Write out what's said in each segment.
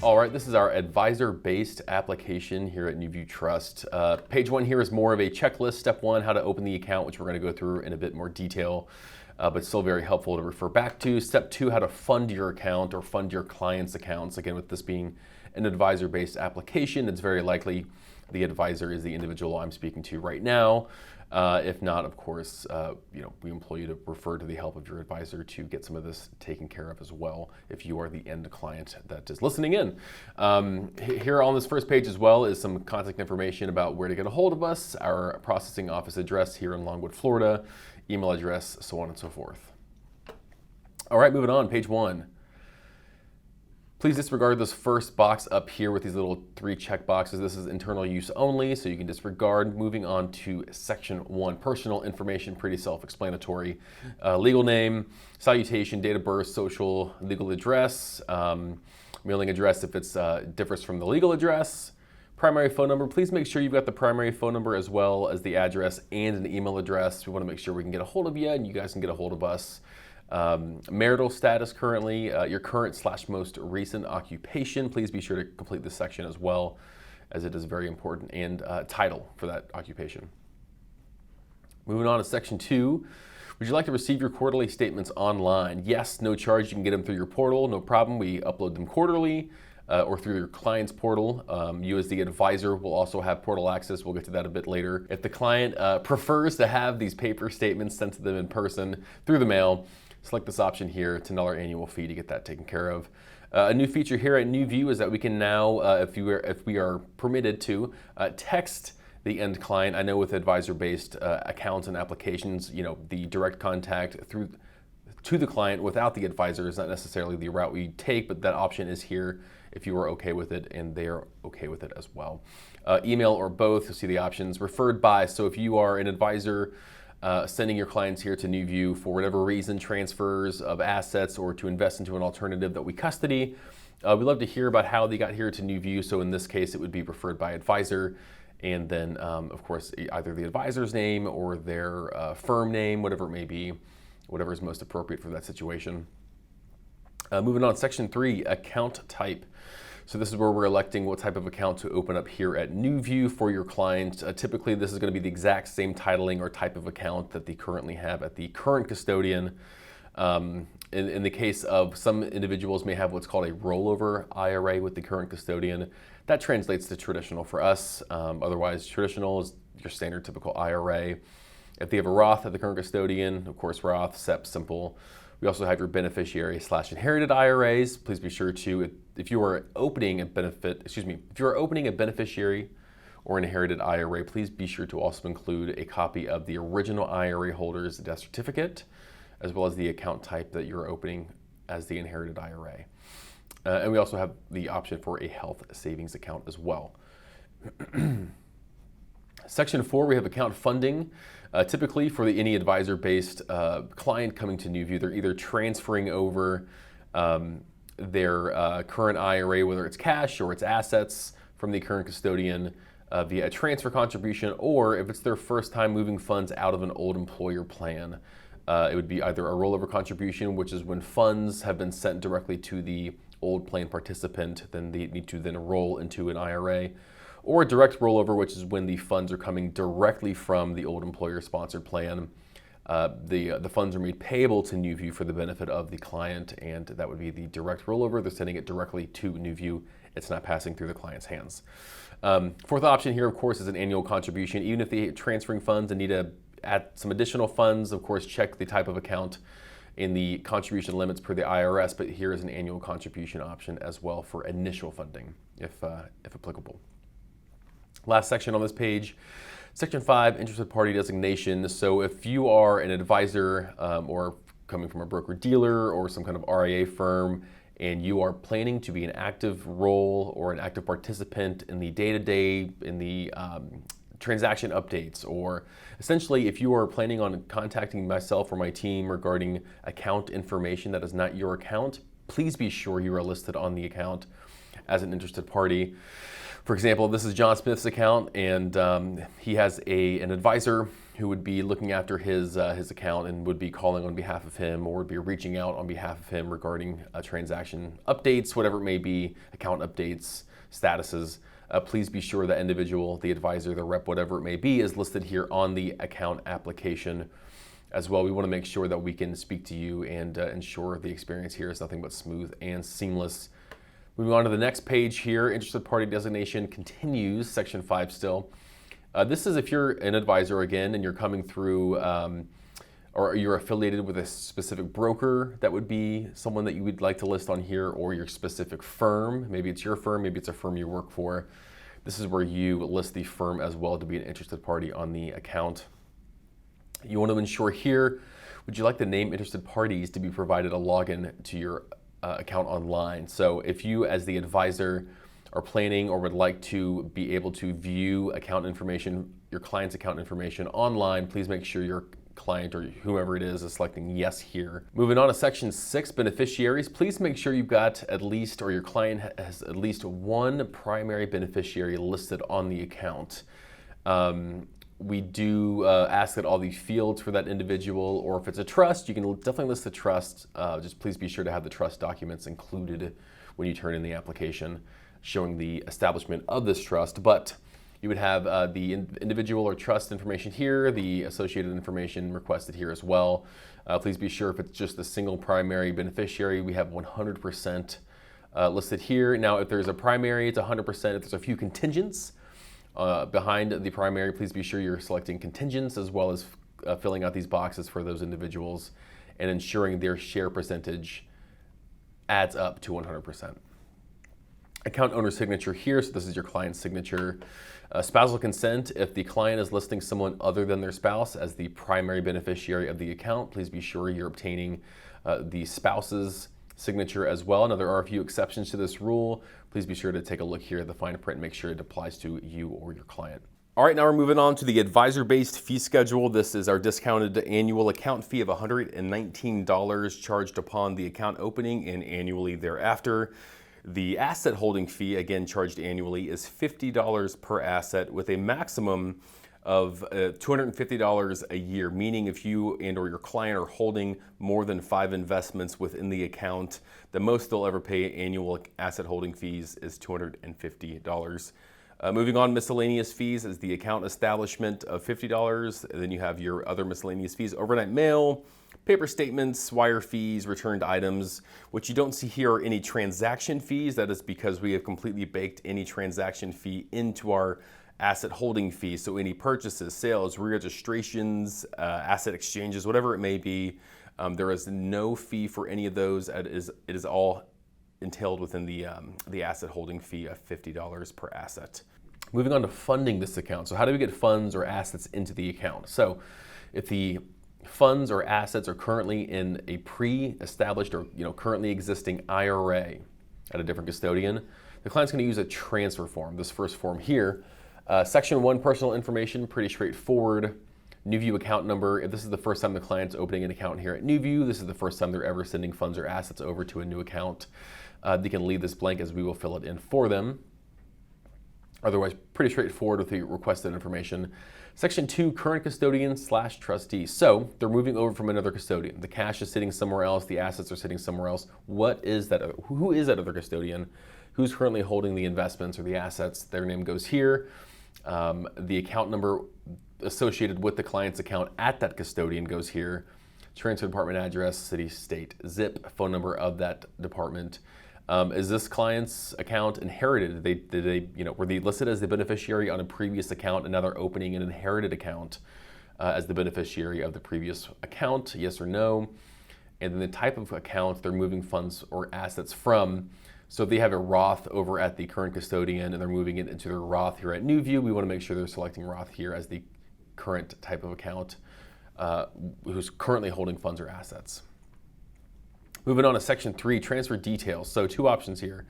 All right, this is our advisor-based application here at NuView Trust. Page 1 here is more of a checklist. Step 1, how to open the account, which we're going to go through in a bit more detail, but still very helpful to refer back to. Step 2, how to fund your account or fund your client's accounts. Again, with this being an advisor-based application, it's very likely the advisor is the individual I'm speaking to right now. If not, of course, we implore you to refer to the help of your advisor to get some of this taken care of as well, if you are the end client that is listening in. Here on this first page as well is some contact information about where to get a hold of us, our processing office address here in Longwood, Florida, email address, so on and so forth. All right, moving on, page 1. Please disregard this first box up here with these little 3 check boxes. This is internal use only, so you can disregard. Moving on to section 1, personal information, pretty self-explanatory. Legal name, salutation, date of birth, social, legal address, mailing address if it's differs from the legal address. Primary phone number, please make sure you've got the primary phone number as well as the address and an email address. We want to make sure we can get a hold of you and you guys can get a hold of us. Marital status currently, your current / most recent occupation. Please be sure to complete this section as well, as it is very important, and title for that occupation. Moving on to section 2. Would you like to receive your quarterly statements online? Yes, no charge. You can get them through your portal, no problem. We upload them quarterly or through your client's portal. You as the advisor will also have portal access. We'll get to that a bit later. If the client prefers to have these paper statements sent to them in person through the mail, select this option here. It's $10 annual fee to get that taken care of. A new feature here at NuView is that we can now, if we are permitted to, text the end client. I know with advisor-based accounts and applications, the direct contact to the client without the advisor is not necessarily the route we take, but that option is here if you are okay with it and they're okay with it as well. Email or both, you'll see the options. Referred by, so if you are an advisor sending your clients here to NuView for whatever reason, transfers of assets or to invest into an alternative that we custody. We'd love to hear about how they got here to NuView. So in this case, it would be referred by advisor. And then, of course, either the advisor's name or their firm name, whatever it may be, whatever is most appropriate for that situation. Moving on, section 3, account type. So this is where we're electing what type of account to open up here at NuView for your client. Typically, this is going to be the exact same titling or type of account that they currently have at the current custodian. In the case of some individuals may have what's called a rollover IRA with the current custodian. That translates to traditional for us. Otherwise, traditional is your standard typical IRA. If they have a Roth at the current custodian, of course, Roth, SEP, simple. We also have your beneficiary / inherited IRAs. Please be sure to, if you are opening a beneficiary or inherited IRA, please be sure to also include a copy of the original IRA holder's death certificate, as well as the account type that you're opening as the inherited IRA. And we also have the option for a health savings account as well. Section 4, we have account funding. Typically for any advisor-based client coming to NuView, they're either transferring over their current IRA, whether it's cash or it's assets from the current custodian via a transfer contribution, or if it's their first time moving funds out of an old employer plan, it would be either a rollover contribution, which is when funds have been sent directly to the old plan participant, then they need to then roll into an IRA, or a direct rollover, which is when the funds are coming directly from the old employer-sponsored plan. The funds are made payable to NuView for the benefit of the client, and that would be the direct rollover. They're sending it directly to NuView. It's not passing through the client's hands. Fourth option here, of course, is an annual contribution. Even if they're transferring funds and need to add some additional funds, of course, check the type of account in the contribution limits per the IRS, but here is an annual contribution option as well for initial funding, if applicable. Last section on this page, section 5, interested party designation. So if you are an advisor or coming from a broker-dealer or some kind of RIA firm, and you are planning to be an active role or an active participant in the day-to-day, in the transaction updates, or essentially if you are planning on contacting myself or my team regarding account information that is not your account, please be sure you are listed on the account as an interested party. For example, this is John Smith's account, and he has an advisor who would be looking after his account and would be calling on behalf of him, or would be reaching out on behalf of him regarding transaction updates, whatever it may be, account updates, statuses. Please be sure that individual, the advisor, the rep, whatever it may be, is listed here on the account application as well. We want to make sure that we can speak to you and ensure the experience here is nothing but smooth and seamless. Moving on to the next page here, interested party designation continues, section 5 still. This is if you're an advisor again and you're coming through or you're affiliated with a specific broker, that would be someone that you would like to list on here, or your specific firm. Maybe it's your firm, maybe it's a firm you work for. This is where you list the firm as well to be an interested party on the account. You want to ensure here, would you like the name interested parties to be provided a login to your account online? So if you as the advisor are planning or would like to be able to view account information, your client's account information online, please make sure your client or whoever it is selecting yes here. Moving on to section 6, beneficiaries. Please make sure you've got at least, or your client has at least one primary beneficiary listed on the account. We do ask that all the fields for that individual, or if it's a trust, you can definitely list the trust. Just please be sure to have the trust documents included when you turn in the application showing the establishment of this trust. But you would have the individual or trust information here, the associated information requested here as well. Please be sure if it's just a single primary beneficiary, we have 100% listed here. Now, if there's a primary, it's 100%. If there's a few contingents behind the primary, please be sure you're selecting contingents as well as filling out these boxes for those individuals and ensuring their share percentage adds up to 100%. Account owner signature here, so this is your client's signature. Spousal consent, if the client is listing someone other than their spouse as the primary beneficiary of the account, please be sure you're obtaining the spouse's signature as well. Now, there are a few exceptions to this rule. Please be sure to take a look here at the fine print and make sure it applies to you or your client. All right, now we're moving on to the advisor-based fee schedule. This is our discounted annual account fee of $119 charged upon the account opening and annually thereafter. The asset holding fee, again charged annually, is $50 per asset with a maximum of $250 a year, meaning if you and or your client are holding more than 5 investments within the account, the most they'll ever pay annual asset holding fees is $250. Moving on, miscellaneous fees is the account establishment of $50, and then you have your other miscellaneous fees, overnight mail, paper statements, wire fees, returned items. What you don't see here are any transaction fees. That is because we have completely baked any transaction fee into our asset holding fee. So any purchases, sales, re-registrations, asset exchanges, whatever it may be, there is no fee for any of those. It is all entailed within the asset holding fee of $50 per asset. Moving on to funding this account. So how do we get funds or assets into the account? So if the funds or assets are currently in a pre-established or currently existing IRA at a different custodian, the client's going to use a transfer form. This first form here, section 1, personal information, pretty straightforward. NuView account number. If this is the first time the client's opening an account here at NuView, this is the first time they're ever sending funds or assets over to a new account. They can leave this blank as we will fill it in for them. Otherwise, pretty straightforward with the requested information. Section 2, current custodian / trustee. So they're moving over from another custodian. The cash is sitting somewhere else. The assets are sitting somewhere else. What is that? Who is that other custodian? Who's currently holding the investments or the assets? Their name goes here. The account number associated with the client's account at that custodian goes here. Transfer department address, city, state, zip, phone number of that department. Is this client's account inherited? Were they listed as the beneficiary on a previous account and now they're opening an inherited account as the beneficiary of the previous account? Yes or no? And then the type of account they're moving funds or assets from. So if they have a Roth over at the current custodian and they're moving it into their Roth here at NuView, we want to make sure they're selecting Roth here as the current type of account who's currently holding funds or assets. Moving on to section 3, transfer details. So 2 options here.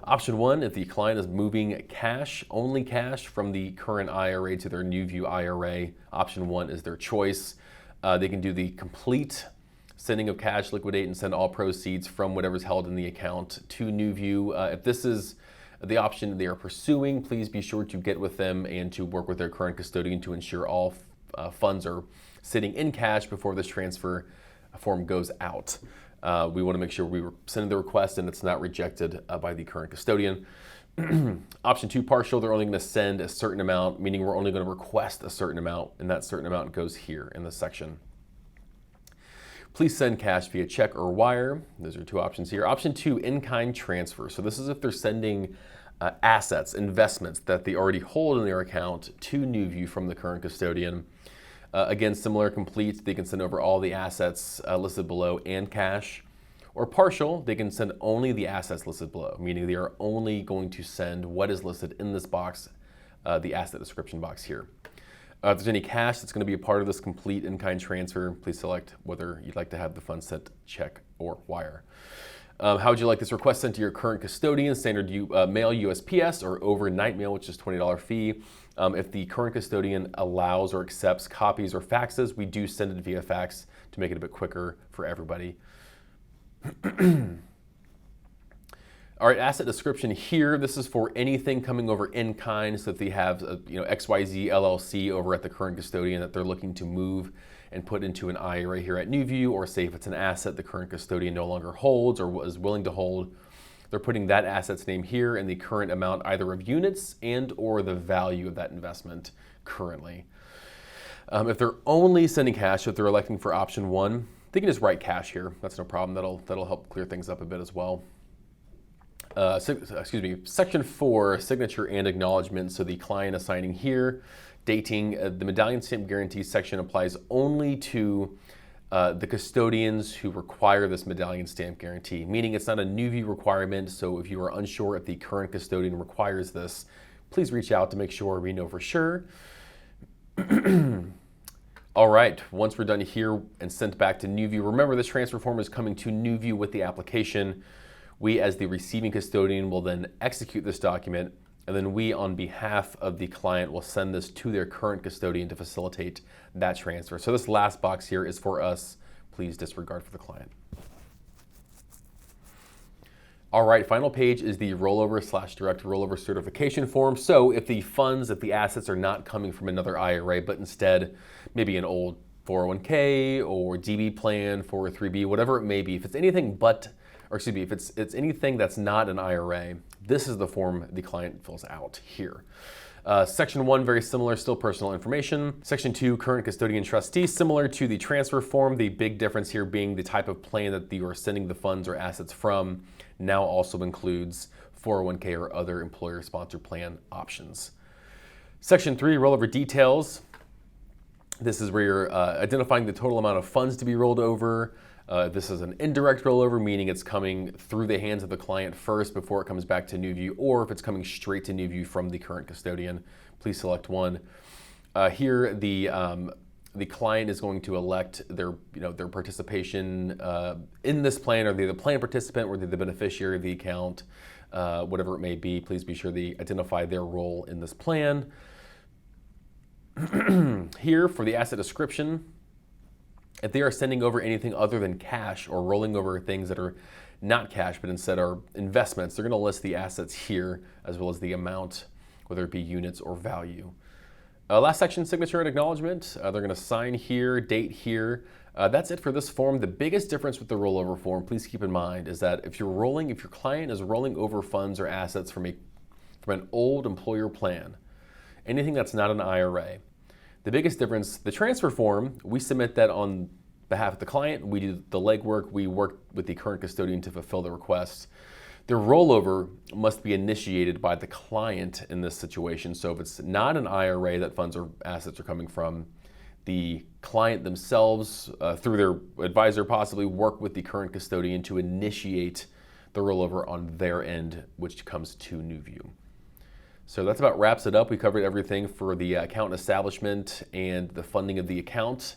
Option 1, if the client is moving cash, only cash from the current IRA to their NuView IRA, option 1 is their choice. They can do the complete sending of cash, liquidate, and send all proceeds from whatever's held in the account to NuView. If this is the option they are pursuing, please be sure to get with them and to work with their current custodian to ensure all funds are sitting in cash before this transfer form goes out. We want to make sure we were sending the request and it's not rejected by the current custodian. Option 2, partial, they're only going to send a certain amount, meaning we're only going to request a certain amount, and that certain amount goes here in this section. Please send cash via check or wire. Those are 2 options here. Option 2, in-kind transfer. So this is if they're sending assets, investments that they already hold in their account to NuView from the current custodian. Again, similar complete, they can send over all the assets listed below and cash. Or partial, they can send only the assets listed below, meaning they are only going to send what is listed in this box, the asset description box here. If there's any cash that's going to be a part of this complete in-kind transfer, please select whether you'd like to have the funds sent check or wire. How would you like this request sent to your current custodian? Standard mail, USPS, or overnight mail, which is $20 fee. If the current custodian allows or accepts copies or faxes, we do send it via fax to make it a bit quicker for everybody. All right, asset description here. This is for anything coming over in kind. So if they have XYZ LLC over at the current custodian that they're looking to move and put into an IRA here at NuView, or say if it's an asset the current custodian no longer holds or is willing to hold, they're putting that asset's name here and the current amount either of units and or the value of that investment currently. If they're only sending cash, if they're electing for option 1, they can just write cash here. That's no problem. That'll help clear things up a bit as well. Section 4, signature and acknowledgement. So the client assigning here, dating, the medallion stamp guarantee section applies only to the custodians who require this medallion stamp guarantee, meaning it's not a NuView requirement. So if you are unsure if the current custodian requires this, please reach out to make sure we know for sure. All right, once we're done here and sent back to NuView, remember this transfer form is coming to NuView with the application. We, as the receiving custodian, will then execute this document, and then we, on behalf of the client, will send this to their current custodian to facilitate that transfer. So this last box here is for us. Please disregard for the client. All right, final page is the rollover/direct rollover certification form. So if the funds, if the assets are not coming from another IRA, but instead maybe an old 401k or DB plan, 403b, whatever it may be, if it's anything but, or excuse me, if it's anything that's not an IRA, this is the form the client fills out here. Section 1, very similar, still personal information. Section 2, current custodian trustee, similar to the transfer form. The big difference here being the type of plan that you are sending the funds or assets from now also includes 401k or other employer-sponsored plan options. Section 3, rollover details. This is where you're identifying the total amount of funds to be rolled over. This is an indirect rollover, meaning it's coming through the hands of the client first before it comes back to NuView, or if it's coming straight to NuView from the current custodian, please select one. Here, the client is going to elect their participation in this plan, or they're the plan participant, or they're the beneficiary of the account, whatever it may be. Please be sure they identify their role in this plan. Here, for the asset description, if they are sending over anything other than cash or rolling over things that are not cash but instead are investments, they're going to list the assets here as well as the amount, whether it be units or value. Last section, signature and acknowledgement. They're going to sign here, date here. That's it for this form. The biggest difference with the rollover form, please keep in mind, is that if your client is rolling over funds or assets from an old employer plan, anything that's not an IRA, the biggest difference, the transfer form, we submit that on behalf of the client. We do the legwork. We work with the current custodian to fulfill the request. The rollover must be initiated by the client in this situation. So if it's not an IRA that funds or assets are coming from, the client themselves, through their advisor, possibly work with the current custodian to initiate the rollover on their end, which comes to NuView. So that's about wraps it up. We covered everything for the account establishment and the funding of the account.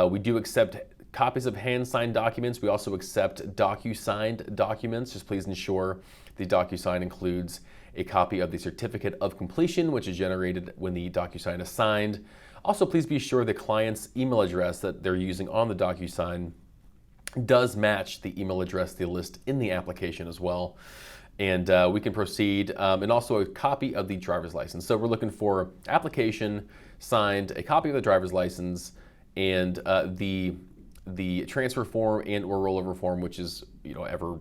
We do accept copies of hand-signed documents. We also accept docu-signed documents. Just please ensure the docu-sign includes a copy of the certificate of completion, which is generated when the docu-sign is signed. Also, please be sure the client's email address that they're using on the docu-sign does match the email address they list in the application as well. And we can proceed, and also a copy of the driver's license. So we're looking for application, signed, a copy of the driver's license, and the transfer form and or rollover form, which is ever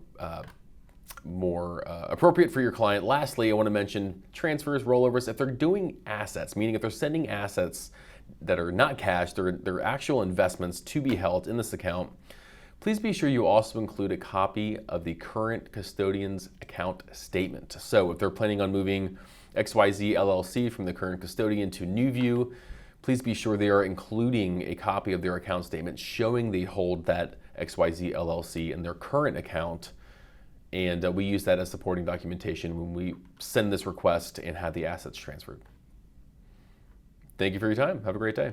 more appropriate for your client. Lastly, I want to mention transfers, rollovers. If they're doing assets, meaning if they're sending assets that are not cash, they're actual investments to be held in this account, please be sure you also include a copy of the current custodian's account statement. So if they're planning on moving XYZ LLC from the current custodian to NuView, please be sure they are including a copy of their account statement showing they hold that XYZ LLC in their current account. And we use that as supporting documentation when we send this request and have the assets transferred. Thank you for your time. Have a great day.